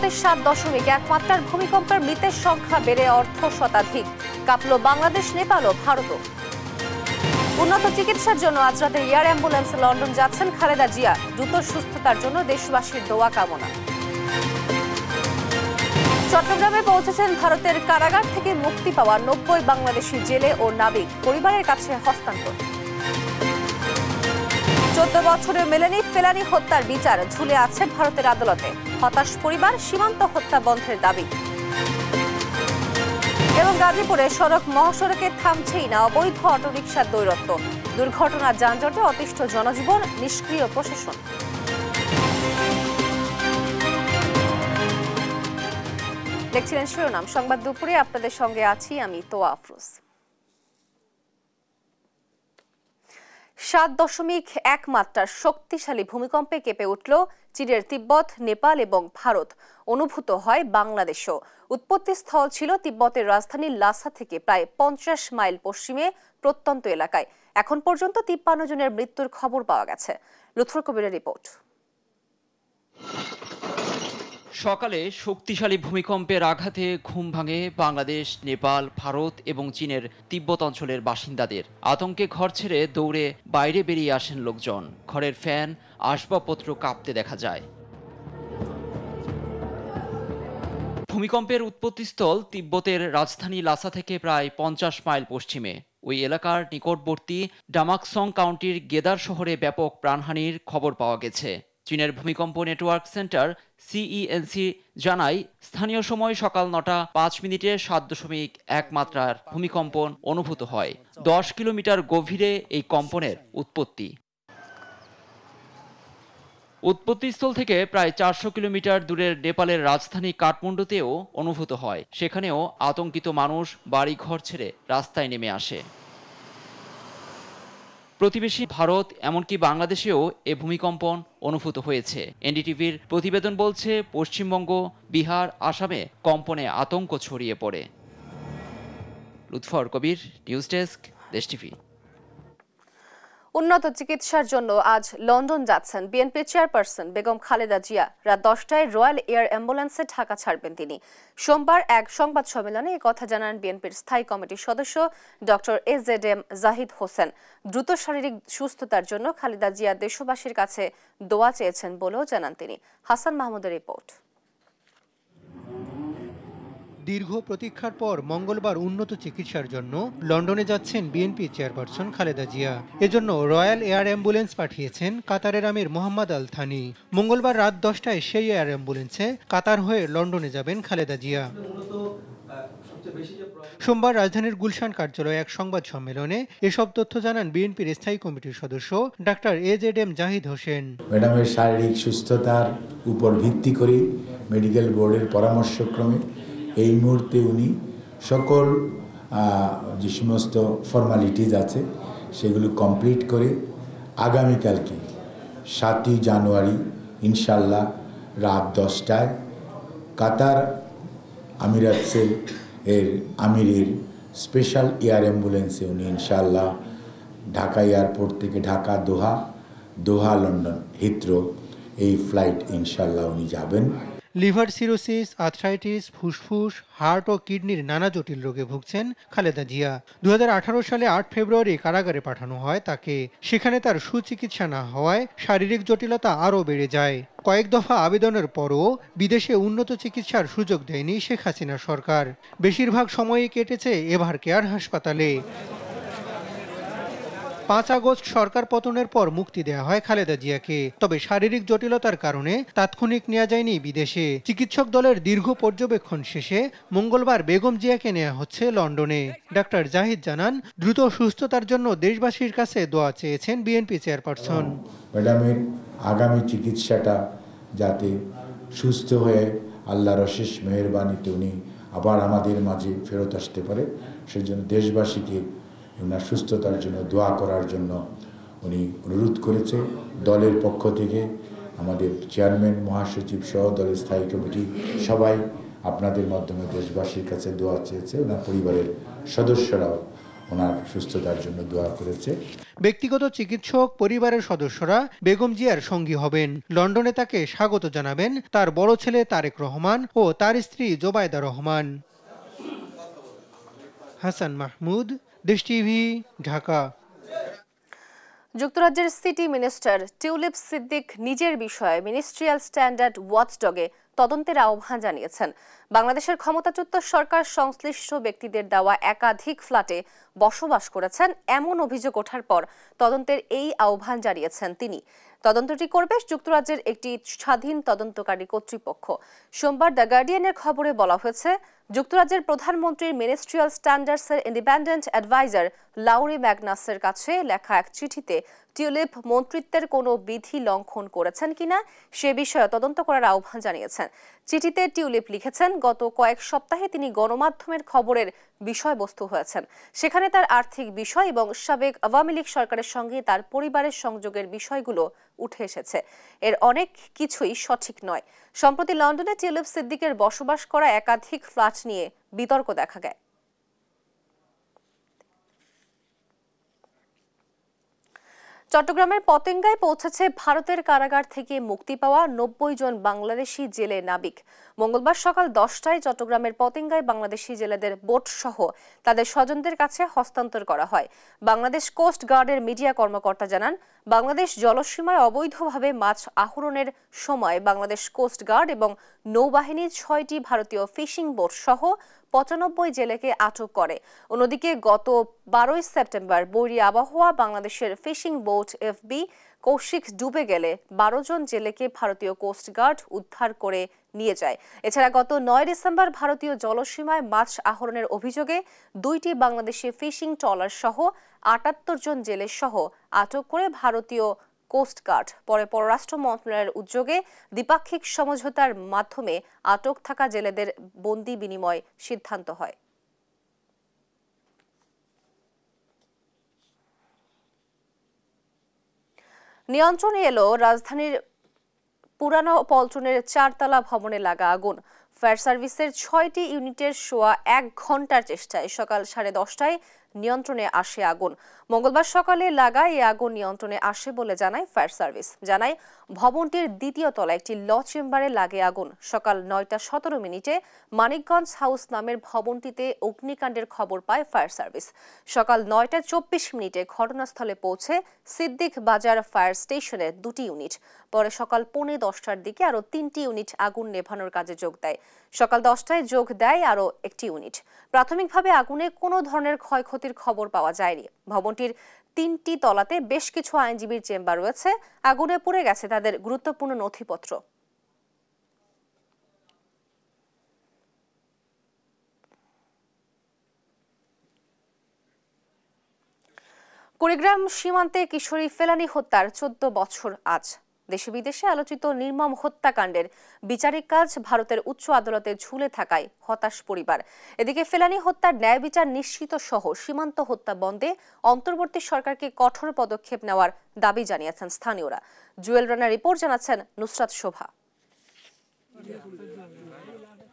তিব্বতে 7.1 মাত্রার ভূমিকম্পের মৃতের সংখ্যা বেড়ে অর্ধ শতাধিক। কাঁপল বাংলাদেশ, নেপাল ও ভারতও। উন্নত চিকিৎসার জন্য আজ রাতে এয়ার অ্যাম্বুলেন্সে লন্ডন যাচ্ছেন খালেদা জিয়া। দ্রুত সুস্থতার জন্য দেশবাসীর দোয়া কামনা। চট্টগ্রামে পৌঁছেছেন ভারতের কারাগার থেকে মুক্তি পাওয়া 90 বাংলাদেশি জেলে ও নাবিক, পরিবারের কাছে হস্তান্তর। 14 বছরে মেলেনি ফেলানি হত্যার বিচার, ঝুলে আছে ভারতের আদালতে। হতাশ পরিবার, সীমান্ত হত্যা বন্ধের দাবি। এবং গাজীপুরে সড়ক মহাসড়কে থামছেই না অবৈধ অটোরিকশার দৌরত্ব। দুর্ঘটনা, যানজটে অতিষ্ঠ জনজীবন, নিষ্ক্রিয় প্রশাসন। দেখছিলেন শিরোনাম সংবাদ দুপুরে, আপনাদের সঙ্গে আছি আমি তোয়া আফরোজ। 7.1 মাত্রার শক্তিশালী ভূমিকম্পে কেঁপে উঠল চীনের তিব্বত, নেপাল এবং ভারত। অনুভূত হয় বাংলাদেশও। উৎপত্তিস্থল ছিল তিব্বতের রাজধানী লাসা থেকে প্রায় 50 মাইল পশ্চিমে প্রত্যন্ত এলাকায়। এখন পর্যন্ত 53 জনের মৃত্যুর খবর পাওয়া গেছে। লুৎফর কবিরের রিপোর্ট। সকালে শক্তিশালী ভূমিকম্পের আঘাতে ঘুম ভাঙে বাংলাদেশ, নেপাল, ভারত এবং চীনের তিব্বত অঞ্চলের বাসিন্দাদের। আতঙ্কে ঘর ছেড়ে দৌড়ে বাইরে বেরিয়ে আসেন লোকজন। ঘরের ফ্যান, আসবাবপত্র কাঁপতে দেখা যায়। ভূমিকম্পের উৎপত্তিস্থল তিব্বতের রাজধানী লাসা থেকে প্রায় 50 মাইল পশ্চিমে। ওই এলাকার নিকটবর্তী ডামাকসং কাউন্টির গেদার শহরে ব্যাপক প্রাণহানির খবর পাওয়া গেছে। চীনের ভূমিকম্প নেটওয়ার্ক সেন্টার CENC জানায়, স্থানীয় সময় সকাল 9:05 7.1 মাত্রার ভূমিকম্পন অনুভূত হয়। 10 কিলোমিটার গভীরে এই কম্পনের উৎপত্তি। উৎপত্তিস্থল থেকে প্রায় 400 কিলোমিটার দূরের নেপালের রাজধানী কাঠমান্ডুতেও অনুভূত হয়। সেখানেও আতঙ্কিত মানুষ বাড়িঘর ছেড়ে রাস্তায় নেমে আসে। প্রতিবেশী ভারত, এমনকি বাংলাদেশেও এ ভূমিকম্পন অনুভূত হয়েছে। NDTVর প্রতিবেদন বলছে, পশ্চিমবঙ্গ, বিহার, আসামে কম্পনে আতঙ্ক ছড়িয়ে পড়ে। লুৎফর কবির, নিউজ ডেস্ক, দেশ টিভি। উন্নত চিকিৎসার জন্য আজ লন্ডন যাচ্ছেন বিএনপির চেয়ারপারসন বেগম খালেদা জিয়া। রাত 10টায় রয়্যাল এয়ার অ্যাম্বুলেন্সে ঢাকা ছাড়বেন তিনি। সোমবার এক সংবাদ সম্মেলনে একথা জানান বিএনপির স্থায়ী কমিটির সদস্য ডক্টর AZM জাহিদ হোসেন। দ্রুত শারীরিক সুস্থতার জন্য খালেদা জিয়া দেশবাসীর কাছে দোয়া চেয়েছেন বলেও জানান তিনি। হাসান মাহমুদের রিপোর্ট। দীর্ঘ প্রতীক্ষার পর মঙ্গলবার উন্নত চিকিৎসার জন্য লন্ডনে যাচ্ছেন বিএনপি চেয়ারপারসন খালেদা জিয়া। এজন্য রয়্যাল এয়ার অ্যাম্বুলেন্স পাঠিয়েছেন কাতারের আমির মোহাম্মদ আল থানি। মঙ্গলবার রাত 10টায় সেই এয়ার অ্যাম্বুলেন্সে কাতার হয়ে লন্ডনে যাবেন খালেদা জিয়া। সোমবার রাজধানীর গুলশান কার্যালয়ে এক সংবাদ সম্মেলনে এসব তথ্য জানান বিএনপির স্থায়ী কমিটির সদস্য ডক্টর AZM জাহিদ হোসেন। ম্যাডামের শারীরিক সুস্থতার উপর ভিত্তি করে মেডিকেল বোর্ডের পরামর্শক্রমে এই মুহূর্তে উনি সকল যে সমস্ত ফর্মালিটিজ আছে সেগুলো কমপ্লিট করে আগামীকালকে 7ই জানুয়ারি ইনশাল্লাহ রাত 10টায় কাতার আমিরাতসের আমিরের স্পেশাল এয়ার অ্যাম্বুলেন্সে উনি ইনশাল্লাহ ঢাকা এয়ারপোর্ট থেকে ঢাকা, দোহা, লন্ডন, হিথ্রো এই ফ্লাইট ইনশাল্লাহ উনি যাবেন। লিভার সিরোসিস, আর্থ্রাইটিস, ফুসফুস, হার্ট ও কিডনির নানা জটিল রোগে ভুগছেন খালেদা জিয়া। 2018 সালে 8 ফেব্রুয়ারি কারাগারে পাঠানো হয় তাকে। সেখানে তার সুচিকিৎসা না হওয়ায় শারীরিক জটিলতা আরও বেড়ে যায়। কয়েক দফা আবেদনের পরও বিদেশে উন্নত চিকিৎসার সুযোগ দেয়নি শেখ হাসিনা সরকার। বেশিরভাগ সময়ই কেটেছে এভার কেয়ার হাসপাতালে। 5 আগস্ট সরকার পতনের পর মুক্তি দেওয়া হয় খালেদা জিয়াকে। তবে শারীরিক জটিলতার কারণে তাৎক্ষণিক নেওয়া যায়নি বিদেশে। চিকিৎসক দলের দীর্ঘ পর্যবেক্ষণ শেষে মঙ্গলবার বেগম জিয়াকে নেওয়া হচ্ছে লন্ডনে। ডক্টর জাহিদ জানান, দ্রুত সুস্থতার জন্য দেশবাসীর কাছে দোয়া চেয়েছেন বিএনপি চেয়ারপারসন। ম্যাডামের আগামী চিকিৎসাটা যাতে সুস্থ হয়ে আল্লাহর অশেষ মেহেরবানিতে উনি আবার আমাদের মাঝে ফেরত আসতে পারে, সেজন্য দেশবাসীকে ওনার সুস্থতার জন্য দোয়া করার জন্য উনি অনুরোধ করেছে। দলের পক্ষ থেকে আমাদের চেয়ারম্যান, মহাসচিব সহ দলের স্থায়ী কমিটি সবাই আপনাদের মাধ্যমে দেশবাসীর কাছে দোয়া চেয়েছে। ওনার পরিবারের সদস্যরাও ওনার সুস্থতার জন্য দোয়া করেছে। ব্যক্তিগত চিকিৎসক পরিবারের সদস্যরা বেগম জিয়ার সঙ্গী হবেন। লন্ডনে তাকে স্বাগত জানাবেন তার বড় ছেলে তারেক রহমান ও তার স্ত্রী জোবায়দা রহমান। হাসান মাহমুদ, দেশ টিভি, ঢাকা। যুক্তরাজ্যের সিটি মিনিস্টার টিউলিপ সিদ্দিক নিজের বিষয়ে মিনিস্ট্রিয়াল স্ট্যান্ডার্ড ওয়াচডগে তদন্তের আহ্বান জানিয়েছেন। বাংলাদেশের ক্ষমতাচ্যুত সরকার সংশ্লিষ্ট ব্যক্তিদের দেওয়া একাধিক ফ্ল্যাটে বসবাস করেছেন এমন অভিযোগ ওঠার পর তদন্তের এই আহ্বান জানিয়েছেন তিনি। তদন্তটি করবে যুক্তরাজ্যের একটি স্বাধীন তদন্তকারী কর্তৃপক্ষ। সোমবার দ্য গার্ডিয়ানের খবরে বলা হয়েছে, যুক্তরাজ্যের প্রধানমন্ত্রীর মিনিস্ট্রিয়াল স্ট্যান্ডার্ডসের ইন্ডিপেন্ডেন্ট অ্যাডভাইজার লাউরি ম্যাগনাসের কাছে লেখা এক চিঠিতে টিউলিপ মন্ত্রিত্বের কোনো বিধি লঙ্ঘন করেছেন কিনা সে বিষয়ে তদন্ত করার আহ্বান জানিয়েছেন। চিঠিতে টিউলিপ লিখেছেন, গত কয়েক সপ্তাহে তিনি গণমাধ্যমের খবরের বিষয়বস্তু হয়েছেন। সেখানে তার আর্থিক বিষয় এবং সাবেক আওয়ামী লীগ সরকারের সঙ্গে তার পরিবারের সংযোগের বিষয়গুলো উঠে এসেছে। এর অনেক কিছুই সঠিক নয়। সম্প্রতি লন্ডনে টিউলিপ সিদ্দিকের বসবাস করা একাধিক ফ্ল্যাট নিয়ে বিতর্ক দেখা যায়। চট্টগ্রামের পতেঙ্গায় পৌঁছেছে ভারতের কারাগার থেকে মুক্তি পাওয়া ৯০ জন বাংলাদেশি জেলে নাবিক। মঙ্গলবার সকাল 10টায় চট্টগ্রামের পতেঙ্গায় বাংলাদেশি জেলেদের বোট সহ তাদের স্বজনদের কাছে হস্তান্তর করা হয়। বাংলাদেশ কোস্ট গার্ডের মিডিয়া কর্মকর্তা জানান, বাংলাদেশ জলসীমায় অবৈধভাবে মাছ আহরণের সময় বাংলাদেশ কোস্ট গার্ড এবং নৌবাহিনীর 6টি ভারতীয় ফিশিং বোট সহ ৯৫ জেলেকে আটক করে। অন্যদিকে গত 12 সেপ্টেম্বর বৈরী আবহাওয়া বাংলাদেশের ফিশিং বোট এফবি কৌশিক ডুবে গেলে 12 জন জেলেকে ভারতীয় কোস্ট গার্ড উদ্ধার করে নিয়ে যায়। এছাড়া গত 9 ডিসেম্বর ভারতীয় জলসীমায় মাছ আহরণের অভিযোগে 2টি বাংলাদেশি ফিশিং ট্রলার সহ 78 জন জেলে সহ আটক করে ভারতীয় কোস্ট গার্ড। পরে পররাষ্ট্র মন্ত্রণালয়ের উদ্যোগে দ্বিপাক্ষিক সমঝোতার মাধ্যমে আটক থাকা জেলেদের বন্দি বিনিময় সিদ্ধান্ত হয়। নিয়ন্ত্রণে এলো রাজধানীর পুরানো পল্টনের 4তলা ভবনে লাগা আগুন। ফায়ার সার্ভিসের 6টি ইউনিটের সোয়া 1 ঘন্টার চেষ্টায় সকাল 10:30টায় নিয়ন্ত্রণে আসে আগুন। মঙ্গলবার সকালে লাগা এই আগুন নিয়ন্ত্রণে আসে বলে জানায় ফায়ার সার্ভিস। জানায়, ভবনটির 2য় তলায় একটি ল চেম্বারে লাগে আগুন। সকাল 9:17 মানিকগঞ্জ হাউস নামের ভবনটিতে অগ্নিকাণ্ডের খবর পায় ফায়ার সার্ভিস। সকাল 9:24 ঘটনাস্থলে পৌঁছে সিদ্দিক বাজার ফায়ার স্টেশনের 2টি ইউনিট। পরে সকাল 10:45টার দিকে আরও 3টি ইউনিট আগুন নেভানোর কাজে যোগ দেয়। সকাল 10টায় যোগ দেয় আরও একটি ইউনিট। প্রাথমিকভাবে আগুনে কোনো ধরনের ক্ষয়ক্ষতির খবর পাওয়া যায়নি। ভবনটির 3টি তলাতে বেশ কিছু আইনজীবীর চেম্বার রয়েছে। আগুনে পুড়ে গেছে তাদের গুরুত্বপূর্ণ নথিপত্র। কুড়িগ্রাম সীমান্তে কিশোরী ফেলানী হত্যার 14 বছর আজ। দেশে বিদেশে আলোচিত নির্মম হত্যাকাণ্ডের বিচারিক কাজ ভারতের উচ্চ আদালতে ঝুলে থাকায় হতাশ পরিবার। এদিকে ফেলানী হত্যার ন্যায় বিচার নিশ্চিত সহ সীমান্ত হত্যা বন্ধে অন্তর্বর্তী সরকারকে কঠোর পদক্ষেপ নেওয়ার দাবি জানিয়েছেন স্থানীয়রা। জুয়েল রানার রিপোর্ট জানাচ্ছেন নুসরাত শোভা।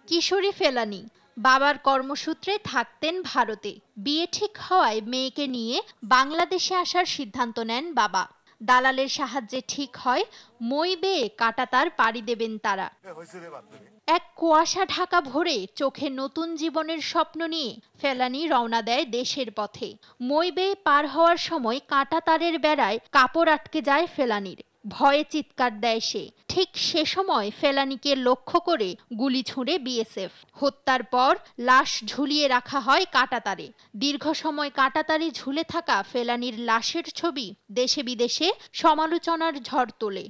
কিশোরী ফেলানী বাবার কর্মসূত্রে থাকতেন ভারতে। বিয়ে ঠিক হওয়ায় মেয়েকে নিয়ে বাংলাদেশে আসার সিদ্ধান্ত নেন বাবা। দালালের সাহায্যে ঠিক হয় মই বেয়ে কাঁটাতার পাড়ি দেবেন তারা। এক কুয়াশা ঢাকা ভোরে চোখে নতুন জীবনের স্বপ্ন নিয়ে ফেলানী রওনা দেয় দেশের পথে। মই বেয়ে পার হওয়ার সময় কাঁটাতারের বেড়ায় কাপড় আটকে যায় ফেলানীর। ভয়ে চিৎকার দেয় সে। ঠিক সে সময় ফেলানীকে লক্ষ্য করে গুলি ছুঁড়ে বিএসএফ। হত্যার পর লাশ ঝুলিয়ে রাখা হয় কাঁটাতারে। দীর্ঘ সময় কাঁটাতারে ঝুলে থাকা ফেলানীর লাশের ছবি দেশে বিদেশে সমালোচনার ঝড় তোলে।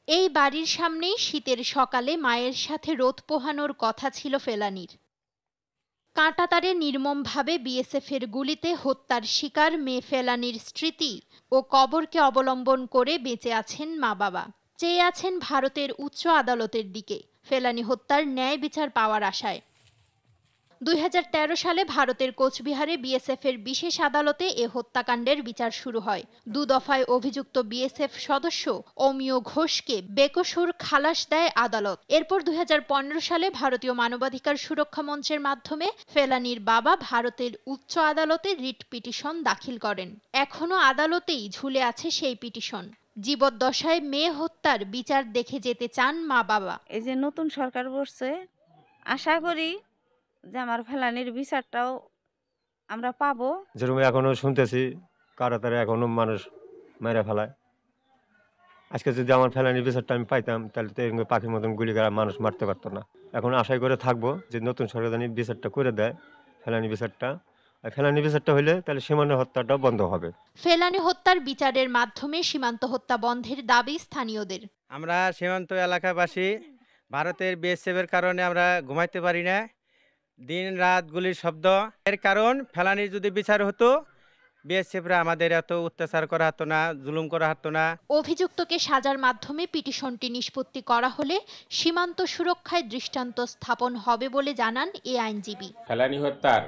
এই বাড়ির সামনেই শীতের সকালে মায়ের সাথে রোদ পোহানোর কথা ছিল ফেলানীর। কাঁটাতারে নির্মমভাবে বিএসএফের গুলিতে হত্যার শিকার মেয়ে ফেলানীর স্মৃতি ও কবরকে অবলম্বন করে বেঁচে আছেন মা বাবা। চেয়ে আছেন ভারতের উচ্চ আদালতের দিকে ফেলানী হত্যার ন্যায় বিচার পাওয়ার আশায়। 2013 সালে ভারতের কোচবিহারে বিএসএফ এর বিশেষ আদালতে এ হত্যাকাণ্ডের বিচার শুরু হয়। 2 দফায় অভিযুক্ত বিএসএফ সদস্য অমিয় ঘোষকে বেকসুর খালাস দেয় আদালত। এরপর 2015 সালে ভারতীয় মানবাধিকার সুরক্ষা মঞ্চের মাধ্যমে ফেলানীর বাবা ভারতের উচ্চ আদালতে রিট পিটিশন দাখিল করেন। এখনো আদালতেই ঝুলে আছে সেই পিটিশন। জীবদ্দশায় মেয়ে হত্যার বিচার দেখে যেতে চান মা বাবা। এই যে নতুন সরকার বসছে, আশা করি যে আমার ফেলানির বিচারটাও আমরা পাবো। যেরকম এখনো শুনতেছি কারাতারে এখনো মানুষ মেরে ফেলায়। আজকে যদি আমার ফেলানির বিচারটা আমি পাইতাম তাহলে তো এরকম পাখির মতন গুলি করা মানুষ মারতে পারতো না। এখন আশাই করে থাকবো যে নতুন সরকার জানি বিচারটা করে দেয়, ফেলানি বিচারটা। আর ফেলানি বিচারটা হলে তাহলে সীমান্ত হত্যাটাও বন্ধ হবে। ফেলানি হত্যার বিচারের মাধ্যমে সীমান্ত হত্যা বন্ধের দাবি স্থানীয়দের। আমরা সীমান্ত এলাকাবাসী ভারতের বিএসএফ এর কারণে আমরা ঘুমাইতে পারি না, দিন রাত গুলির শব্দ। এর কারণ ফেলানির যদি বিচার হতো বিএসএফরা আমাদের এত অত্যাচার করা হতো না, জুলুম করা হতো না। অভিযুক্তকে সাজার মাধ্যমে পিটিশনটি নিষ্পত্তি করা হলে সীমান্ত সুরক্ষায় দৃষ্টান্ত স্থাপন হবে বলে জানান এ আইনজীবী। ফেলানি হত্যার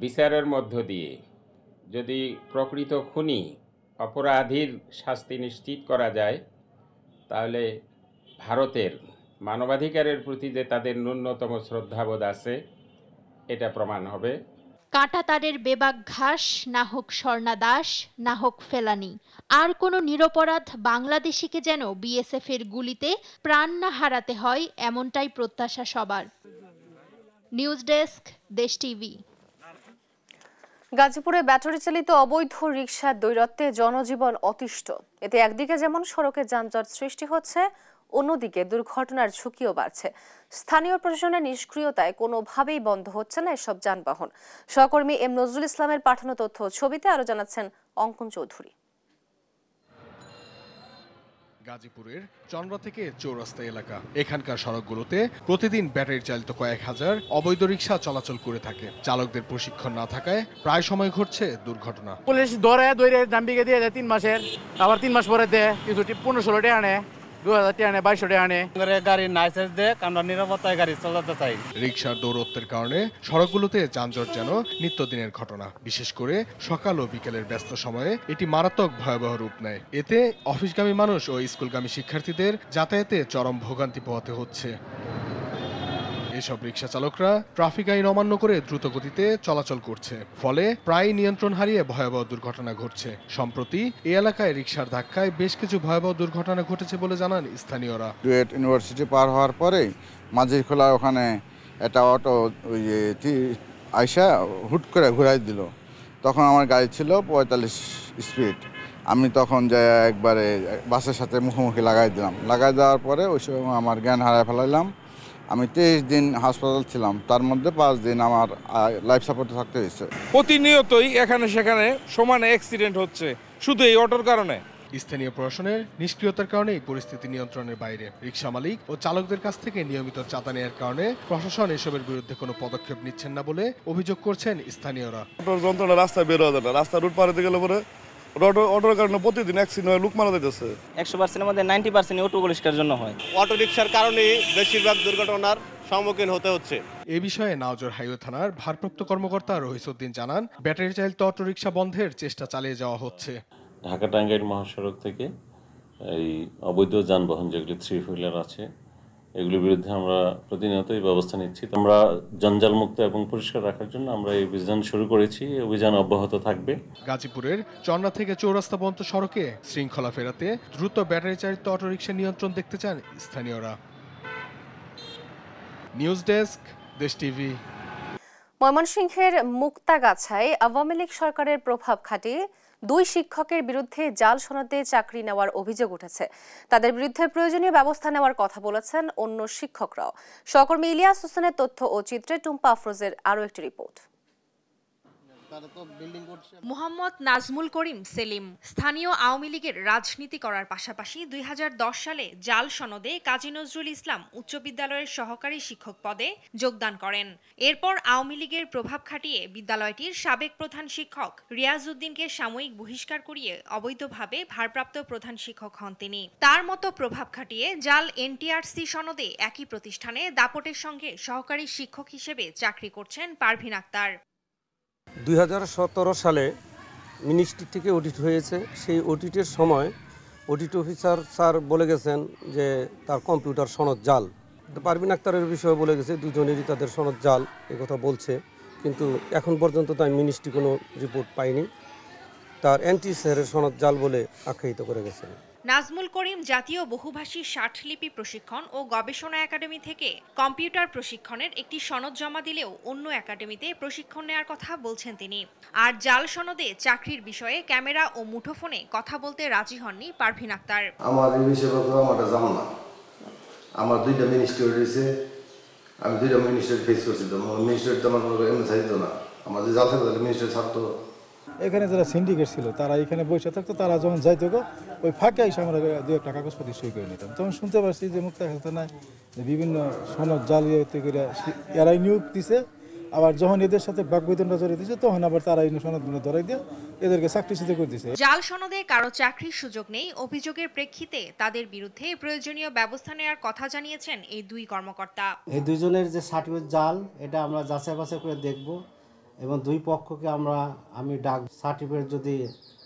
বিচারের মধ্য দিয়ে যদি প্রকৃত খুনি অপরাধীর শাস্তি নিশ্চিত করা যায় তাহলে ভারতের মানবাধিকারের প্রতি যে তাদের ন্যূনতম শ্রদ্ধাবোধ আছে এটা প্রমাণ হবে। কাঁটাতারের বেবাক ঘাস, না হোক স্বর্ণা দাস, না হোক ফেলানি, আর কোনো নিরপরাধ বাংলাদেশিকে যেন বিএসএফ এর গুলিতে প্রাণ না হারাতে হয়, এমনটাই প্রত্যাশা সবার। নিউজ ডেস্ক, দেশ টিভি। গাজীপুরে ব্যাটারি চালিত অবৈধ রিকশার দৈরত্বে জনজীবন অতিষ্ঠ। এতে একদিকে যেমন সড়কে যানজট সৃষ্টি হচ্ছে, অন্যদিকে দুর্ঘটনার ঝুঁকিও বাড়ছে। স্থানীয় প্রশাসনের নিষ্ক্রিয়তায় কোনোভাবেই বন্ধ হচ্ছে না এসব যানবাহন। সহকর্মী এম নজরুল ইসলামের পাঠানো তথ্য ছবিতে আরো জানাচ্ছেন অঙ্কন চৌধুরী। গাজীপুরের চন্দ্রা থেকে চৌরাস্তা এলাকা, এখানকার সড়কগুলোতে প্রতিদিন ব্যাটারি চালিত কয়েক হাজার অবৈধ রিকশা চলাচল করে থাকে। চালকদের প্রশিক্ষণ না থাকায় প্রায় সময় ঘটছে দুর্ঘটনা। পুলিশ ধরে দাম্বিকে দিয়ে দেয় 3 মাসের, আবার 3 মাস পরে দেয় কিছু 15-16 টাকা আনে, 2000 টাকা আনে, 2200 টাকা আনে। গাড়ির লাইসেন্স দেয়, আমরা নিরাপত্তায় গাড়ি চালাতে চাই। রিকশার দৌরত্বের কারণে সড়কগুলোতে যানজট যেন নিত্যদিনের ঘটনা। বিশেষ করে সকাল ও বিকেলের ব্যস্ত সময়ে এটি মারাত্মক ভয়াবহ রূপ নেয়। এতে অফিসগামী মানুষ ও স্কুলগামী শিক্ষার্থীদের যাতায়াতে চরম ভোগান্তি পোহাতে হচ্ছে। এসব রিকশা চালকরা ট্রাফিক আইন অমান্য করে দ্রুত গতিতে চলাচল করছে, ফলে প্রায় নিয়ন্ত্রণ হারিয়ে ভয়াবহ দুর্ঘটনা ঘটছে। সম্প্রতি এই এলাকায় রিকশার ধাক্কায় বেশ কিছু ভয়াবহ দুর্ঘটনা ঘটেছে বলে জানান স্থানীয়রা। ডুয়েট ইউনিভার্সিটি পার হওয়ার পরে মাঝির খোলা ওখানে একটা অটো ওই আইসা হুট করে ঘুরাই দিল। তখন আমার গাড়ি ছিল 45 স্পিড। আমি তখন যে একবারে বাসের সাথে মুখোমুখি লাগাই দিলাম। লাগাই দেওয়ার পরে ওই সময় আমার জ্ঞান হারায় ফেলাইলাম। আমি 23 দিন হাসপাতাল ছিলাম, তার মধ্যে 5 দিন আমার লাইফ সাপোর্টে থাকতে হয়েছে। প্রতিনিয়তই এখানে সেখানে সমানে অ্যাক্সিডেন্ট হচ্ছে, শুধু এই অটোর কারণে। স্থানীয় প্রশাসনের নিষ্ক্রিয়তার কারণে পরিস্থিতি নিয়ন্ত্রণের বাইরে। রিকশা মালিক ও চালকদের কাছ থেকে নিয়মিত চাঁদা নেওয়ার কারণে প্রশাসন এসবের বিরুদ্ধে কোনো পদক্ষেপ নিচ্ছেন না বলে অভিযোগ করছেন স্থানীয়রা। অটোর যন্ত্রণা রাস্তায় বের হওয়া যায় না, রাস্তা রুট পার হতে গেলে পরে অটোর কারণে প্রতিদিন অ্যাক্সিডেন্ট হয়, লোক মারা যাইতেছে। 100%-এর মধ্যে 90% অটো পরিষ্কার জন্য হয়। অটো রিকশার কারণেই বেশিরভাগ দুর্ঘটনার সম্মুখীন হতে হচ্ছে। এ বিষয়ে নাওজর হাইওয়ে থানার ভারপ্রাপ্ত কর্মকর্তা রহিসউদ্দিন জানান, ব্যাটারি চালিত অটো রিকশা বন্ধের চেষ্টা চালিয়ে যাওয়া হচ্ছে। ঢাকা টাঙ্গাইল মহাসড়ক থেকে এই অবৈধ যানবাহন যেগুলি 3 হুইলার আছে এগুলির বিরুদ্ধে আমরা প্রতিনিয়তই ব্যবস্থা নিচ্ছি। আমরা জঞ্জালমুক্ত এবং পরিষ্কার রাখার জন্য আমরা এই অভিযান শুরু করেছি। এই অভিযান অব্যাহত থাকবে। গাজীপুরের চন্দ্রা থেকে চৌরাস্তা পর্যন্ত সড়কে শৃঙ্খলা ফেরাতে দ্রুত ব্যাটারি চালিত অটোরিকশা নিয়ন্ত্রণ দেখতে চান স্থানীয়রা। নিউজ ডেস্ক, দেশ টিভি। ময়মনসিংহের মুক্তাগাছায় আওয়ামী লীগ সরকারের প্রভাব খাটিয়ে 2 শিক্ষকের বিরুদ্ধে জাল সনদে চাকরি নেওয়ার অভিযোগ উঠেছে। তাদের বিরুদ্ধে প্রয়োজনীয় ব্যবস্থা নেওয়ার কথা বলেছেন অন্য শিক্ষকরাও। সহকর্মী ইলিয়াস হোসেনের তথ্য ও চিত্রে টুম্পা আফরোজের আরও একটি রিপোর্ট। মোহাম্মদ নাজমুল করিম সেলিম স্থানীয় আওয়ামী লীগের রাজনীতি করার পাশাপাশি 2010 সালে জাল সনদে কাজী নজরুল ইসলাম উচ্চ বিদ্যালয়ের সহকারী শিক্ষক পদে যোগদান করেন। এরপর আওয়ামী লীগের প্রভাব খাটিয়ে বিদ্যালয়টির সাবেক প্রধান শিক্ষক রিয়াজ উদ্দিনকে সাময়িক বহিষ্কার করিয়ে অবৈধভাবে ভারপ্রাপ্ত প্রধান শিক্ষক হন তিনি। তার মতো প্রভাব খাটিয়ে জাল এনটিআরসি সনদে একই প্রতিষ্ঠানে দাপটের সঙ্গে সহকারী শিক্ষক হিসেবে চাকরি করছেন পারভিন আক্তার। 2017 সালে মিনিস্ট্রি থেকে অডিট হয়েছে। সেই অডিটের সময় অডিট অফিসার স্যার বলে গেছেন যে তার কম্পিউটার সনদ জাল। পারভিন আক্তারের বিষয়ে বলে গেছে দুজনেরই তাদের সনদ জাল, কথা বলছে, কিন্তু এখন পর্যন্ত তাই মিনিস্ট্রি কোনো রিপোর্ট পায়নি। তার এনটিএসএর সনদ জাল বলে আখ্যায়িত করে গেছেন। নাজমুল করিম জাতীয় বহুভাষী ষাটলিপি প্রশিক্ষণ ও গবেষণা একাডেমি থেকে কম্পিউটার প্রশিক্ষণের একটি সনদ জমা দিলেও অন্য একাডেমিতে প্রশিক্ষণ নেওয়ার কথা বলছেন তিনি। আর জাল সনদে চাকরির বিষয়ে ক্যামেরা ও মুঠোফোনে কথা বলতে রাজি হননি পারভিন আক্তার। আমার এই বিষয়ে আমারটা জানো না, আমার দুইটা মিনিস্ট্রি রয়েছে, আমি দুইটা মিনিস্ট্রি ফেস করছি, তো মিনিস্ট্রি তো আমার এমনি চাইতো না, আমার যে জাল থাকতো তাহলে মিনিস্ট্রি ছাড়তো। এখানে যারা সিন্ডিকেট ছিল তারা এখানে বসে থাকতো, তারা যখন যাইতো ওই ফাঁকে এসে আমরা দু একটা কাগজপত্র সই করে নিতাম। তখন শুনতে পারছি যে মুক্তা খাজনায় বিভিন্ন সনদ জালিয়াতি করে এরাই নিয়োগ দিছে, আবার যখন এদের সাথে বাকবিতণ্ডা জড়িয়ে দিচ্ছে তখন আবার তারা এই সনদগুলো ধরাই দিয়ে এদেরকে চাকরিচ্যুত করে দিচ্ছে। জাল সনদে কারো চাকরির সুযোগ নেই অভিযোগের প্রেক্ষিতে তাদের বিরুদ্ধে প্রয়োজনীয় ব্যবস্থা নেওয়ার কথা জানিয়েছেন এই দুই কর্মকর্তা। এই দুইজনের যে সার্টিফিকেট জাল এটা আমরা যাচাই বাছাই করে দেখব এবং দুই পক্ষকে আমি ডাক সার্টিফিকেট যদি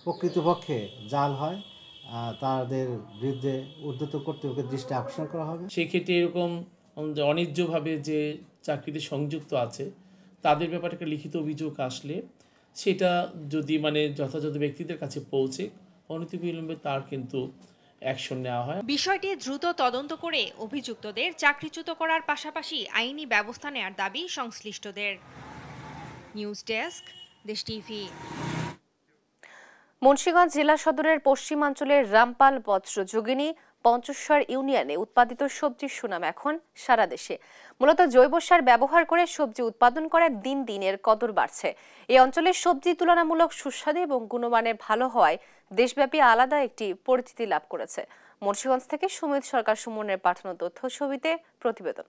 প্রকৃতপক্ষে জাল হয় তাদের বিরুদ্ধে ঊর্ধ্বতন কর্তৃপক্ষের দৃষ্টি আকর্ষণ করা হবে। সেক্ষেত্রে এরকম অনিবার্যভাবে যে চাকরিতে সংযুক্ত আছে তাদের ব্যাপারে একটা লিখিত অভিযোগ আসলে সেটা যদি যথাযথ ব্যক্তিদের কাছে পৌঁছে অনতিবিলম্বে তার কিন্তু অ্যাকশন নেওয়া হয়। বিষয়টি দ্রুত তদন্ত করে অভিযুক্তদের চাকরিচ্যুত করার পাশাপাশি আইনি ব্যবস্থা নেওয়ার দাবি সংশ্লিষ্টদের। নিউজ ডেস্ক, দেশ টিভি। মুন্সিগঞ্জ জেলা সদরের পশ্চিমাঞ্চলের রামপাল বজ্র যোগিনী পঞ্চস্বর ইউনিয়নে উৎপাদিত সবজির সুনাম এখন সারা দেশে। মূলত জৈব সার ব্যবহার করে সবজি উৎপাদন করার দিন দিনের কদর বাড়ছে। এই অঞ্চলের সবজি তুলনামূলক সুস্বাদু এবং গুণমানে ভালো হওয়ায় দেশব্যাপী আলাদা একটি পরিচিতি লাভ করেছে। মুন্সিগঞ্জ থেকে সুমিত সরকার সুমনের পাঠানো তথ্য ছবিতে প্রতিবেদন।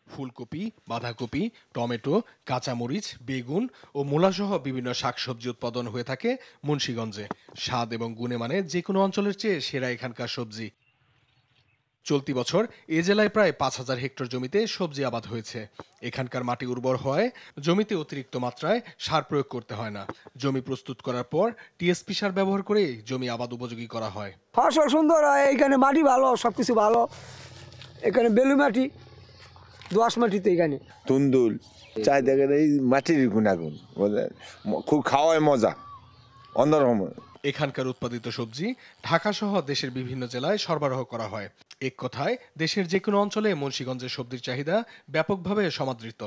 ফুলকপি, বাঁধাকপি, টমেটো, কাঁচামরিচ, বেগুন ও মূলাসহ বিভিন্ন শাকসবজি উৎপাদন হয়ে থাকে মুন্সিগঞ্জে। স্বাদ এবং গুণে মানে যে কোনো অঞ্চলের চেয়ে সেরা এখানকার সবজি। চলতি বছর এ জেলায় প্রায় 5000 হেক্টর জমিতে সবজি আবাদ হয়েছে। এখানকার মাটি উর্বর হওয়ায় জমিতে অতিরিক্ত মাত্রায় সার প্রয়োগ করতে হয় না। জমি প্রস্তুত করার পর টিএসপি সার ব্যবহার করে জমি আবাদ উপযোগী করা হয়। ফসল সুন্দর হয়, এখানে মাটি ভালো, সবকিছু ভালো। এখানে বেলু মাটি, দোআঁশ মাটিতে এখানে তুন্দুল চাই দেখেন, এই মাটির গুণাগুণ খুব খাওয়ায় মজা অন্যরকম। এখানকার উৎপাদিত সবজি ঢাকা সহ দেশের বিভিন্ন জেলায় সরবরাহ করা হয়। এক কথায় দেশের যে কোনো অঞ্চলে মুন্সিগঞ্জের সবজির চাহিদা ব্যাপকভাবে সমাদৃত।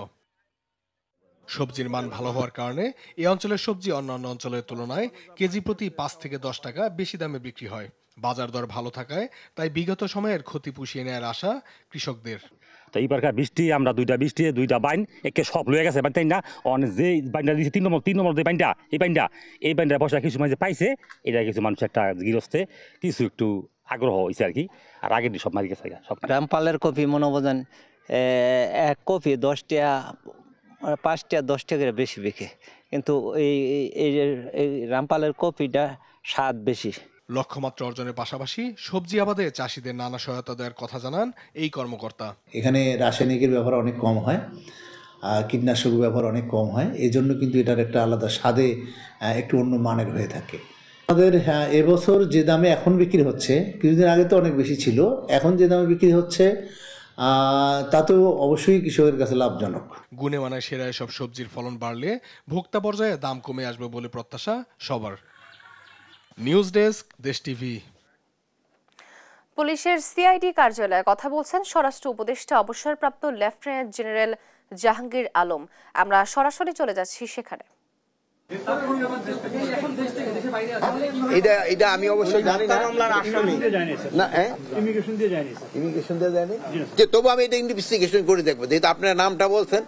সবজির মান ভালো হওয়ার কারণে এই অঞ্চলের সবজি অন্যান্য অঞ্চলের তুলনায় কেজি প্রতি 5 থেকে 10 টাকা বেশি দামে বিক্রি হয়। বাজার দর ভালো থাকায় তাই বিগত সময়ের ক্ষতি পুষিয়ে নেওয়ার আশা কৃষকদের। তো এইবারকার বৃষ্টি আমরা দুইটা বাইন একে সব লয়ে গেছে তাই না, যে বাইনটা দিয়েছে 3 নম্বর যে বাইনটা এই বাইনটা পয়সা কিছু মানে পাইছে, এটা কিছু মানুষ একটা গৃহস্থে কিছু একটু আগ্রহ হয়েছে আর কি, আর আগের সব মারি গেছে সব। রামপালের কপি মনে বোঝেন এক কপি 10 টাকা 5 টাকা 10 টাকা বেশি বিকে, কিন্তু এই রামপালের কপিটা স্বাদ বেশি। লক্ষ্যমাত্রা অর্জনের পাশাপাশি সবজি আবাদে চাষিদের নানা সহায়তা দেওয়ার কথা জানান এই কর্মকর্তা। এখানে রাসায়নিকের ব্যবহার অনেক কম হয়, কীটনাশক ব্যবহার অনেক কম হয়, এই জন্য কিন্তু এটার একটা আলাদা স্বাদে একটু অন্য মানের হয়ে থাকে। আমাদের এবছর যে দামে এখন বিক্রি হচ্ছে, কিছুদিন আগে তো অনেক বেশি ছিল, এখন যে দামে বিক্রি হচ্ছে তাতেও অবশ্যই কৃষকের কাছে লাভজনক। গুণে মানায় সেরা এসব সবজির ফলন বাড়লে ভোক্তা পর্যায়ে দাম কমে আসবে বলে প্রত্যাশা সবার। নিউজ ডেস্ক, দেশ টিভি। পুলিশের সিআইডি কার্যালয়ে কথা বলছেন স্বরাষ্ট্র উপদেষ্টা অবসরপ্রাপ্ত লেফটেন্যান্ট জেনারেল জাহাঙ্গীর আলম। আমরা সরাসরি চলে যাচ্ছি সেখানে। এটা আমি অবশ্যই জানি না, ইমিগ্রেশন দিয়ে যায়নি, তবু আমি এটা ইনভেস্টিগেশন করে দেখবো। যেহেতু আপনার নামটা বলছেন,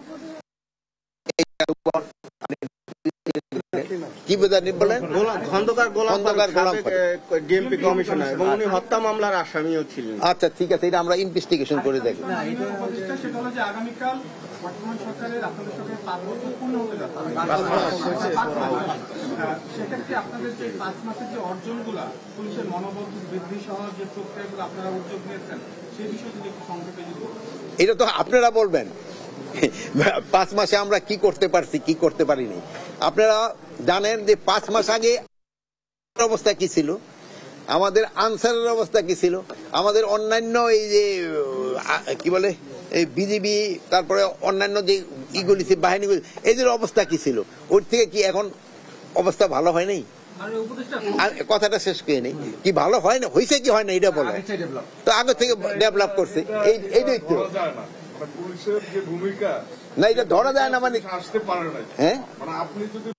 কি বোঝানি বলেন? খন্দকার গোলাম ডিএমপি কমিশনার এবং উনি হত্যা মামলার আসামিও ছিলেন। আচ্ছা ঠিক আছে, এটা আমরা ইনভেস্টিগেশন করে দেখব। আগামীকাল বর্তমান সরকারের আপনাদের সরকারের 5 বছর পূর্ণ হতে যাচ্ছে, সেক্ষেত্রে আপনাদের যে 5 মাসের যে অর্জনগুলা, পুলিশের মনোবল বৃদ্ধি সহ যে প্রক্রিয়াগুলো আপনারা উদ্যোগ নিয়েছেন সেই বিষয়ে যদি একটু সংক্ষেপে যদি এটা তো আপনারা বলবেন 5 মাসে আমরা কি করতে পারছি কি করতে পারিনি। আপনারা জানেন যে 5 মাস আগে অবস্থা কি ছিল, আমাদের আনসারের অবস্থা কি ছিল, আমাদের অন্যান্য এই যে কি বলে এই বিজিবি, তারপরে অন্যান্য যে ইগুলি বাহিনীগুলি, এদের অবস্থা কি ছিল, ওর থেকে কি এখন অবস্থা ভালো হয় নাই? কথাটা শেষ করে নেই, কি ভালো হয় না, হয়েছে কি হয় না এটা বলে, তো আগে থেকে ডেভেলপ করছে এইটাই তো। পুলিশের যে ভূমিকা না এটা ধরা যায় না, মানে আসতে পারে না। হ্যাঁ আপনি যদি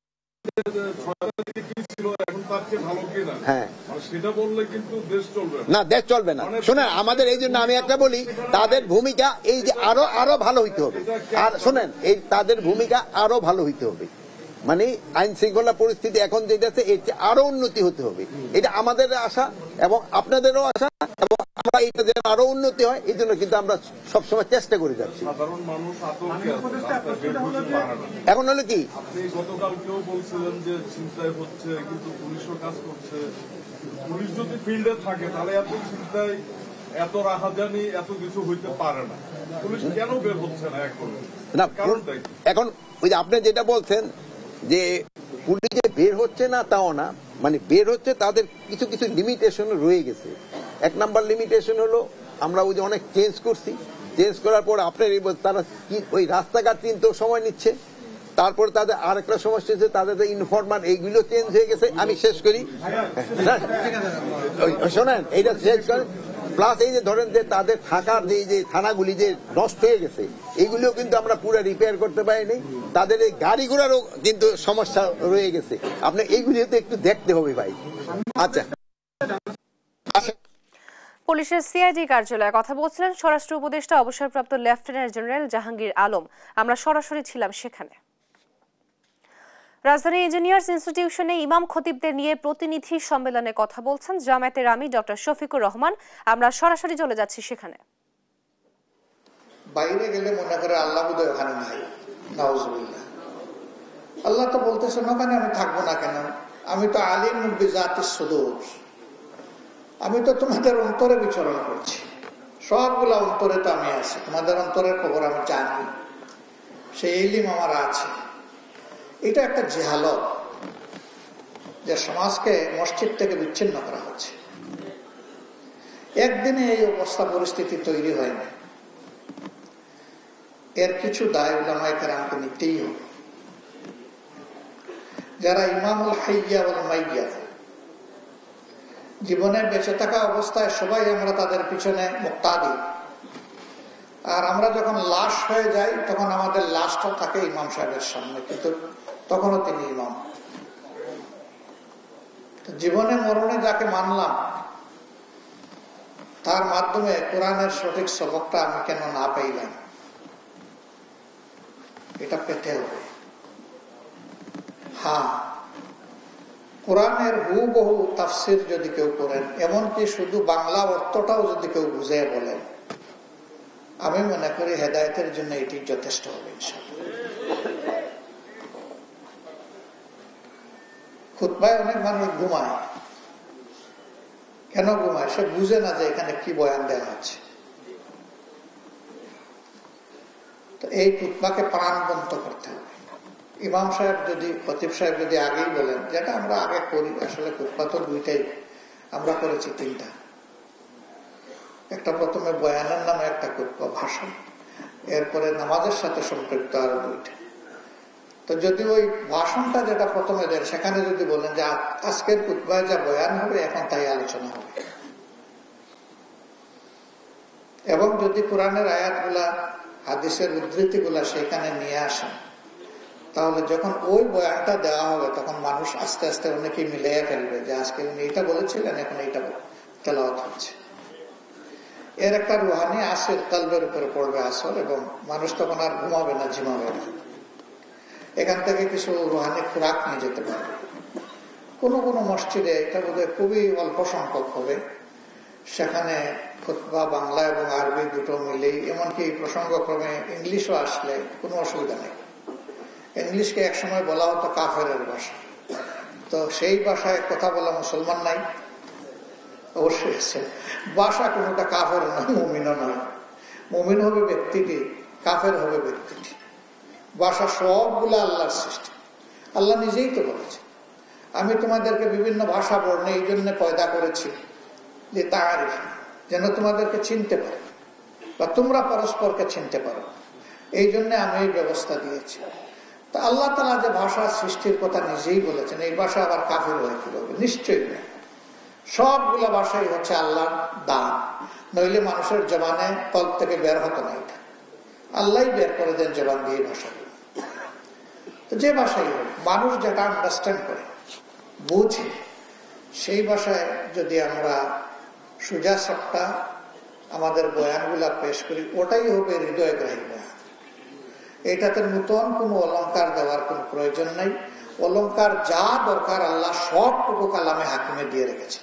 হ্যাঁ সেটা বললে কিন্তু দেশ চলবে না, দেশ চলবে না। শোনেন, আমাদের এই জন্য আমি একটা বলি, তাদের ভূমিকা এই যে আরো ভালো হইতে হবে। আর শোনেন, এই তাদের ভূমিকা আরো ভালো হইতে হবে, মানে আইন শৃঙ্খলা পরিস্থিতি এখন যেটা আছে এর চেয়ে আরো উন্নতি হতে হবে, এটা আমাদের আশা এবং আপনাদেরও আশা, এবং আমরা এটা যেন আরো উন্নতি হয় এই জন্য কিন্তু আমরা সবসময় চেষ্টা করে যাচ্ছি। সাধারণ মানুষ এখন হলো কি, আপনি গতকালকেও বলছিলেন যে ছিনতাই হচ্ছে কিন্তু পুলিশও কাজ করছে, পুলিশ যদি ফিল্ডে থাকে তাহলে এত ছিনতাই, এত রাহাজানি, এত কিছু হইতে পারে না। পুলিশ কেন বের হচ্ছে না এখন? না এখন ওই যে আপনি যেটা বলছেন যে পুলিশে বের হচ্ছে না, তাও না, মানে বের হচ্ছে, তাদের কিছু কিছু লিমিটেশন রয়ে গেছে। 1 নাম্বার লিমিটেশন হলো আমরা ওই যে অনেক চেঞ্জ করছি, চেঞ্জ করার পর আপনার তারা ওই রাস্তাঘাট চিনতেও সময় নিচ্ছে, তারপরে তাদের আরেকটা সমস্যা হচ্ছে তাদের ইনফরমার এইগুলো চেঞ্জ হয়ে গেছে। আমি শেষ করি, শোনেন এইটা শেষ করেন। প্লাস এই যে ধরেন যে তাদের থাকার যে থানাগুলি যে নষ্ট হয়ে গেছে, এইগুলিও কিন্তু আমরা পুরো রিপেয়ার করতে পারিনি। তাদের এই গাড়ি ঘোড়ারও কিন্তু সমস্যা রয়ে গেছে, আপনি এইগুলিও তো একটু দেখতে হবে ভাই। আচ্ছা, পুলিশের সিআইডি কার্যালয়ে কথা বলছিলেন স্বরাষ্ট্র উপদেষ্টা অবসরপ্রাপ্ত লেফটেন্যান্ট জেনারেল জাহাঙ্গীর আলম। আমরা সরাসরি ছিলাম সেখানে। রাজধানী ইঞ্জিনিয়ার্স ইনস্টিটিউশনে ইমাম খতিবদের নিয়ে প্রতিনিধি সম্মেলনে কথা বলছেন জামায়াতের আমির ডক্টর শফিকুর রহমান। আমরা সরাসরি চলে যাচ্ছি সেখানে। বাইরে গেলে মনে করে আল্লাহ বোধহয় ওখানে নাই, নাউজুবিল্লাহ। আল্লাহ তো বলতেছেন ওখানে আমি থাকবো না কেন, আমি তো আলিম বিজাতিস সুদূর, আমি তো তোমাদের অন্তরে বিচরণ করছি, সবগুলা অন্তরে তো আমি আছি, তোমাদের অন্তরের খবর আমি জানি, সেই ইলম আমার আছে। এটা একটা জেহালত, যে সমাজকে মসজিদ থেকে বিচ্ছিন্ন করা হচ্ছে। একদিনে এই অবস্থা পরিস্থিতি তৈরি হয়নি, এর কিছু দায় উলামায়ে কেরামকে নিতেই হবে। যারা ইমামুল হাইয়া ওয়াল মাইয়া, জীবনে বেঁচে থাকা অবস্থায় সবাই আমরা তাদের পিছনে মুক্তাদি, আর আমরা যখন লাশ হয়ে যাই তখন আমাদের লাশটা থাকে ইমাম সাহেবের সামনে, কিন্তু তখনও তিনি ইমাম। জীবনে মরণে যাকে মানলাম, তার মাধ্যমে কোরআনের সঠিক সবকটা আমি কেন না পাইলাম, এটা পেতে হবে। হ্যাঁ, কোরআনের হুবহু তাফসির যদি কেউ করেন, এমনকি শুধু বাংলা অর্থটাও যদি কেউ বুঝে বলেন, আমি মনে করি হেদায়েতের জন্য এটি যথেষ্ট হবে ইনশাআল্লাহ। খুতবায় অনেক মানুষ ঘুমায়, কেন ঘুমায়? সে বুঝে না যে এখানে কি বয়ান দেওয়া হচ্ছে। তো এই খুতবাকে প্রাণবন্ত করতে হবে। ইমাম সাহেব যদি, খতিব সাহেব যদি আগেই বলেন, যেটা আমরা আগে করি, আসলে খুতবা তো দুইটাই আমরা করেছি, 3টা। একটা প্রথমে বয়ানের নামে একটা খুতবা, ভাষণ, এরপরে নামাজের সাথে সম্পৃক্ত আরো 2টা। তো যদি ওই ভাষণটা যেটা প্রথমে দেন, সেখানে যদি বলেন যে আজকের খুতবায় যা বয়ান হবে এখন তাই আলোচনা হবে, এবং যদি কোরআনের আয়াতগুলা, হাদিসের উদ্ধৃতিগুলা সেখানে নিয়ে আসেন, তাহলে যখন ওই বয়ানটা দেওয়া হবে তখন মানুষ আস্তে আস্তে অনেকেই মিলিয়ে ফেলবে যে আজকে উনি এটা বলেছিলেন, এখন এইটা তেলাওয়াত হচ্ছে। এর একটা রুহানি আসর কলবের উপরে পড়বে আসর, এবং মানুষ তখন আর ঘুমাবে না, ঝিমাবে না। এখান থেকে কিছু রুহানি খোরাক নিয়ে যেতে পারবে। কোনো কোনো মসজিদে এটা বোধহয় খুবই অল্প সংখ্যক হবে, সেখানে খুতবা বাংলা এবং আরবি দুটো মিলেই, এমনকি প্রসঙ্গক্রমে ইংলিশও আসলে কোনো অসুবিধা নেই। ইংলিশকে একসময় বলা হতো কাফেরের ভাষা, তো সেই ভাষায় কথা বলা মুসলমান নাই? অবশ্যই আছে। ভাষা কোনোটা কাফের না, মুমিনও নয়। মুমিন হবে ব্যক্তিটি, কাফের হবে ব্যক্তিটি। ভাষা সবগুলো আল্লাহর সৃষ্টি। আল্লাহ নিজেই তো বলেছে, আমি তোমাদেরকে বিভিন্ন ভাষা বর্ণে এই জন্য পয়দা করেছি যে তারিফ, যেন তোমাদেরকে চিনতে পারো বা তোমরা পরস্পরকে চিনতে পারো, এই জন্য আমি এই ব্যবস্থা দিয়েছি। তা আল্লাহ তাআলা যে ভাষা সৃষ্টির কথা নিজেই বলেছেন, এই ভাষা আবার কাফের হয়ে কিভাবে? নিশ্চয়ই না। সবগুলা ভাষাই হচ্ছে আল্লাহর দান, নইলে মানুষের জবানে তল থেকে বের হতো না। এটা আল্লাহ বের করে দেন জবান দিয়ে ভাষা। তো যে ভাষাই হোক, মানুষ যেটা আন্ডারস্ট্যান্ড করে, বুঝে, সেই ভাষায় যদি আমরা সোজা সপ্তাহ আমাদের বয়ানগুলা পেশ করি, ওটাই হবে হৃদয়গ্রাহী বয়ান। এটাতে নতুন কোনো অলংকার দেওয়ার কোনো প্রয়োজন নাই। অলংকার যা দরকার আল্লাহ সবটুকু কালামে হাকিমে দিয়ে রেখেছে।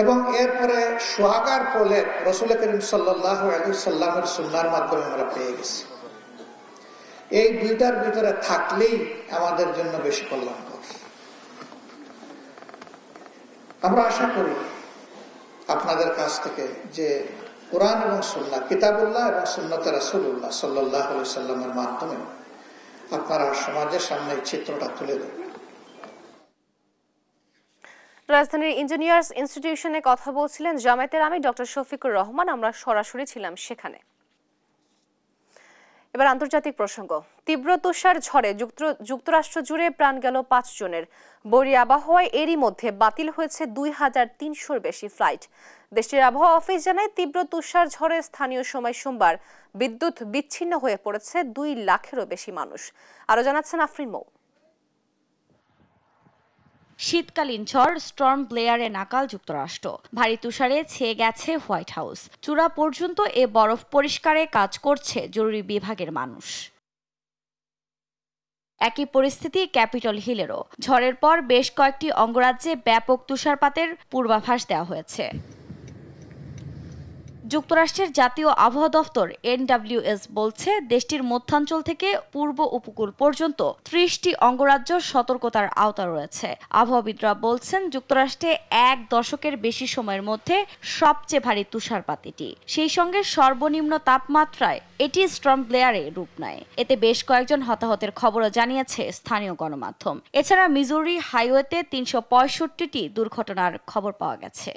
এবং এরপরে সোহাগার প্রলেপ রাসূল করিম সাল্লাল্লাহু আলাইহি সাল্লামের সুন্নাহর মাধ্যমে আমরা পেয়ে গেছি। এই দুইটার ভিতরে থাকলেই আমাদের জন্য বেশি কল্যাণকর। আমরা আশা করি আপনাদের কাছ থেকে যে কোরআন এবং সুন্নাহ, কিতাবুল্লাহ এবং সুন্নতে রাসূলুল্লাহ সাল্লাল্লাহু আলাইহি সাল্লামের মাধ্যমে আপনারা সমাজের সামনে চিত্রটা তুলে ধরবেন। রাজধানীর ইঞ্জিনিয়ার্স ইনস্টিটিউশনে কথা বলছিলেন জামায়াতের আমির ডক্টর শফিকুর রহমান। আমরা সরাসরি ছিলাম সেখানে। এবার আন্তর্জাতিক প্রসঙ্গ। তীব্র তুষার ঝড়ে যুক্তরাষ্ট্র জুড়ে প্রাণ গেল 5 জনের। বৈরী আবহাওয়ায় এরই মধ্যে বাতিল হয়েছে 2300-র বেশি ফ্লাইট। দেশটির আবহাওয়া অফিস জানায়, তীব্র তুষার ঝড়ে স্থানীয় সময় সোমবার বিদ্যুৎ বিচ্ছিন্ন হয়ে পড়েছে 2 লাখেরও বেশি মানুষ। আরো জানাচ্ছেন আফরিন মৌ। শীতকালীন ঝড় স্টর্ম ব্লেয়ারে নাকাল যুক্তরাষ্ট্র। ভারী তুষারে ছেয়ে গেছে হোয়াইট হাউস। চূড়া পর্যন্ত এ বরফ পরিষ্কারে কাজ করছে জরুরি বিভাগের মানুষ। একই পরিস্থিতি ক্যাপিটল হিলেরও। ঝড়ের পর বেশ কয়েকটি অঙ্গরাজ্যে ব্যাপক তুষারপাতের পূর্বাভাস দেওয়া হয়েছে। যুক্তরাষ্ট্রের জাতীয় আবহাওয়া দফতর NWS বলছে, দেশটির মধ্যাঞ্চল থেকে পূর্ব উপকূল পর্যন্ত 30টি অঙ্গরাজ্য সতর্কতার আওতা রয়েছে। আবহাওয়াবিদরা বলছেন, যুক্তরাষ্ট্রে 1 দশকের বেশি সময়ের মধ্যে সবচেয়ে ভারী তুষারপাত এটি। সেই সঙ্গে সর্বনিম্ন তাপমাত্রায় এটি স্টর্ম ব্লেয়ারে রূপ নেয়। এতে বেশ কয়েকজন হতাহতের খবরও জানিয়েছে স্থানীয় গণমাধ্যম। এছাড়া মিজুরি হাইওয়েতে 365টি দুর্ঘটনার খবর পাওয়া গেছে।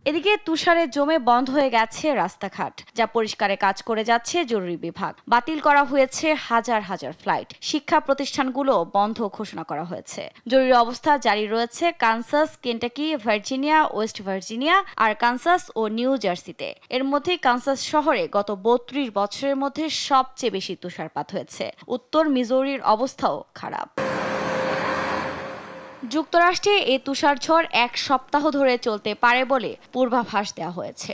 এদিকে তুষারে জমে বন্ধ হয়ে গেছে রাস্তাঘাট, যা পরিষ্কারে কাজ করে যাচ্ছে জরুরি বিভাগ। বাতিল করা হয়েছে হাজার হাজার ফ্লাইট। শিক্ষা প্রতিষ্ঠানগুলো বন্ধ ঘোষণা করা হয়েছে। জরুরি অবস্থা জারি রয়েছে Kansas, Kentucky, Virginia, West Virginia, Arkansas ও নিউ জার্সিতে। এর মধ্যে কানসাস শহরে গত 32 বছরের মধ্যে সবচেয়ে বেশি তুষারপাত হয়েছে। উত্তর মিজোরির অবস্থাও খারাপ। যুক্তরাষ্ট্রে এই তুষারঝড় 1 সপ্তাহ ধরে চলতে পারে বলে পূর্বাভাস দেওয়া হয়েছে।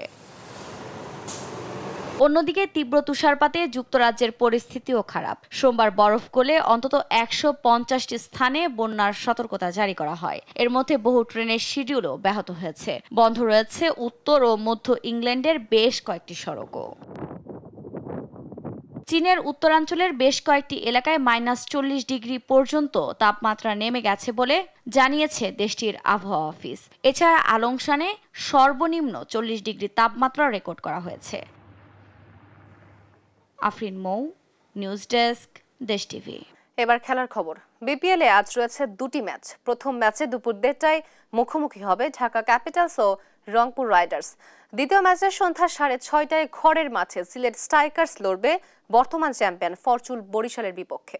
অন্যদিকে তীব্র তুষারপাতে যুক্তরাজ্যের পরিস্থিতিও খারাপ। সোমবার বরফ গলে অন্তত 150টি স্থানে বন্যার সতর্কতা জারি করা হয়। এর মধ্যে বহু ট্রেনের শিডিউলও ব্যাহত হয়েছে। বন্ধ রয়েছে উত্তর ও মধ্য ইংল্যান্ডের বেশ কয়েকটি সড়কও। চীনের উত্তরাঞ্চলের বেশ কয়েকটি এলাকায় -40 ডিগ্রি পর্যন্ত তাপমাত্রা নেমে গেছে বলে জানিয়েছে দেশটির আবহাওয়া অফিস। এছাড়া আলংশানে সর্বনিম্ন 40 ডিগ্রি তাপমাত্রা রেকর্ড করা হয়েছে। আফরিন মৌ, নিউজ ডেস্ক, দেশ টিভি। এবার খেলার খবর। বিপিএলে আজ রয়েছে 2টি ম্যাচ। প্রথম ম্যাচে দুপুর 1:30টায় মুখোমুখি হবে ঢাকা ক্যাপিটালস ও রংপুর রাইডার্স। দ্বিতীয় ম্যাচে সন্ধ্যা 6:30টায় ঘরের মাঠে সিলেট স্ট্রাইকার্স লড়বে বর্তমান চ্যাম্পিয়ন ফরচুন বরিশালের বিপক্ষে।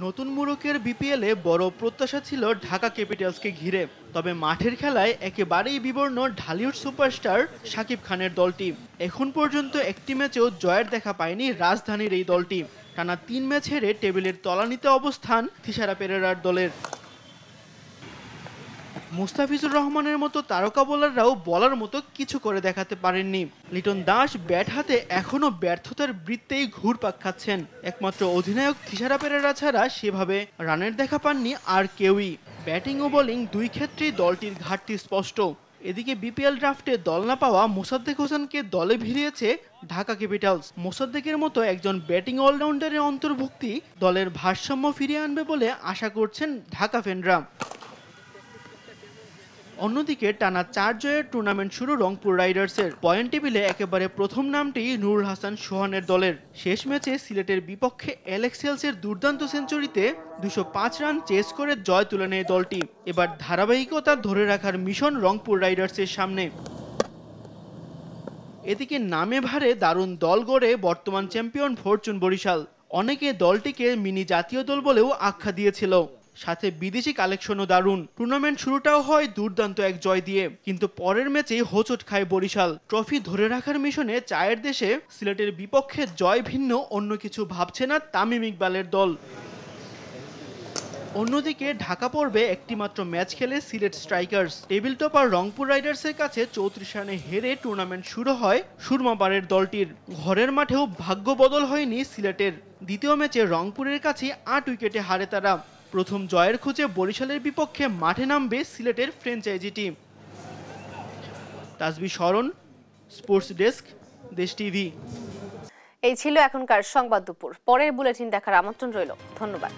নতুন মুরুকের বিপিএলে বড় প্রত্যাশা ছিল ঢাকা ক্যাপিটালসকে ঘিরে। তবে মাঠের খেলায় একেবারেই বিবর্ণ ঢালিউড সুপারস্টার শাকিব খানের দলটি। এখন পর্যন্ত একটি ম্যাচেও জয়ের দেখা পায়নি রাজধানীর এই দলটি। টানা 3 ম্যাচ হেরে টেবিলের তলানিতে অবস্থান থিসারা পেরেরার দলের। মুস্তাফিজুর রহমানের মতো তারকা বোলাররাও বলার মতো কিছু করে দেখাতে পারেননি। লিটন দাস ব্যাট হাতে এখনও ব্যর্থতার বৃত্তেই ঘুরপাক খাচ্ছেন। একমাত্র অধিনায়ক থিসারা পেরেরা ছাড়া সেভাবে রানের দেখা পাননি আর কেউই। ব্যাটিং ও বোলিং দুই ক্ষেত্রেই দলটির ঘাটতি স্পষ্ট। এদিকে বিপিএল ড্রাফটে দল না পাওয়া মোসাদ্দেক হোসেনকে দলে ভিড়িয়েছে ঢাকা ক্যাপিটালস। মোসাদ্দেকের মতো একজন ব্যাটিং অলরাউন্ডারের অন্তর্ভুক্তি দলের ভারসাম্য ফিরিয়ে আনবে বলে আশা করছেন ঢাকা ফ্যানরা। অন্যদিকে টানা 4 জয়ের টুর্নামেন্ট শুরু রংপুর রাইডার্সের। পয়েন্ট টেবিলে একেবারে প্রথম নামটি নূর হাসান সোহানের দলের। শেষ ম্যাচে সিলেটের বিপক্ষে অ্যালেক্স হেলসের দুর্দান্ত সেঞ্চুরিতে 205 রান চেস করে জয় তুলে নেয় দলটি। এবার ধারাবাহিকতা ধরে রাখার মিশন রংপুর রাইডার্সের সামনে। এদিকে নামে ভারে দারুণ দল গড়ে বর্তমান চ্যাম্পিয়ন ফরচুন বরিশাল। অনেকে দলটিকে মিনি জাতীয় দল বলেও আখ্যা দিয়েছিল। সাথে বিদেশি কালেকশনও দারুণ। টুর্নামেন্ট শুরুটাও হয় দুর্দান্ত এক জয় দিয়ে, কিন্তু পরের ম্যাচেই হোঁচট খায় বরিশাল। ট্রফি ধরে রাখার মিশনে চায়ের দেশে সিলেটের বিপক্ষে জয় ভিন্ন অন্য কিছু ভাবছে না তামিম ইকবালের দল। অন্যদিকে ঢাকা পর্বে একটি মাত্র ম্যাচ খেলে Sylhet strikers. Table topper Rangpur রাইডার্সের কাছে 34 রানে হেরে টুর্নামেন্ট শুরু হয় সুরমাপাড়ের দলটির। ঘরের মাঠেও ভাগ্য বদল হয়নি সিলেটের। দ্বিতীয় ম্যাচে রংপুরের কাছে 8 উইকেটে হারে তারা। প্রথম জয়ের খোঁজে বরিশালের বিপক্ষে মাঠে নামবে সিলেটের ফ্র্যাঞ্চাইজি টিম। তাসবি শরণ, স্পোর্টস ডেস্ক, দেশ টিভি। এই ছিল এখনকার সংবাদ দুপুর। পরের বুলেটিন দেখার আমন্ত্রণ রইল। ধন্যবাদ।